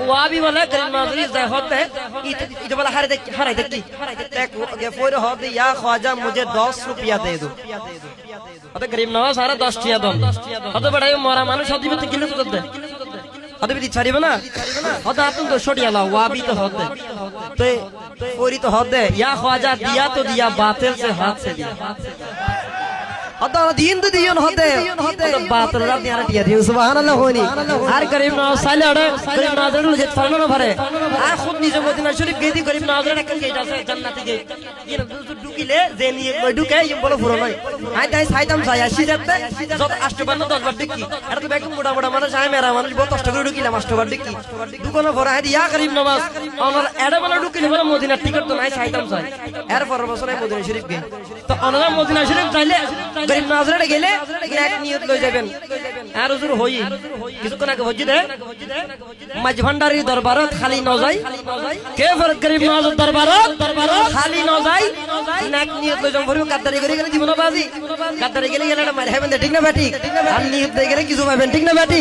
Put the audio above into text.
ওয়াবি বলে গরিব নওয়াজ যায় হতে এটা বলে হারাই দেখি দেখ গে ফয়রে হতে ইয়া খ্বাজা মুঝে 10 রুপিয়া দে দো হতে গরিব নওয়াজ সারা 10 টিয়া দন হতে বড়াই মরা মানুষ হদিবে তো কিলো তো দে হতে বিদি ছাড়িবে না হতে আপন তো ছড়িয়া লাও ওয়াবি তো হতে তো ফয়রি তো হতে ইয়া খ্বাজা দিয়া তো দিয়া বাতিল से हाथ से दिया दिन तो दियो होते बात रब यार दिया दियो सुभान अल्लाह होनी हर गरीब नवाज साले अड़े गरीब नवाज जे फरनो न भरे आ खुद निजे मदीना शरीफ गई थी गरीब नवाज एक गेट আছে জান্নাতি গেট ये ঢুকিলে যে নিয়ে ঢুকে এই বলো পুরো নয় আই তাই সাইতাম যাই আসি যেতে যত আষ্টবান্ন 10 বার দেখি এটা তো বেকম মোটা মোটা মানুষ আয় মেরা মানুষ বহুত কষ্ট করে ঢুকিলাম আষ্টবার দেখি ঢুকনো ভরা আই ইয়া গরিব নওয়াজ আমার এডা বলে ঢুকিলে বলে মদিনার টিকিট তো নাই সাইতাম যাই এর পরের বছরে মদিনা শরীফ গে তো অনরা মদিনা শরীফ যাইলে গরিব নওয়াজরে গেলে এক নিয়ত লই যাবেন আর হুজুর হই কিছুক্ষণ আগে হজি দে মাঝ ভান্ডারির দরবারত খালি ন যাই কে ফরক গরিব নওয়াজের দরবারত খালি ন যাই এক নিয়ত লই যাম ভরিও গাদ্দারি করে গেলে জীবন বাজি গাদ্দারি গেলে এটা মার হেবেন ঠিক না বেটি আর নিয়ত দে গেলে কিছু পাবেন ঠিক না বেটি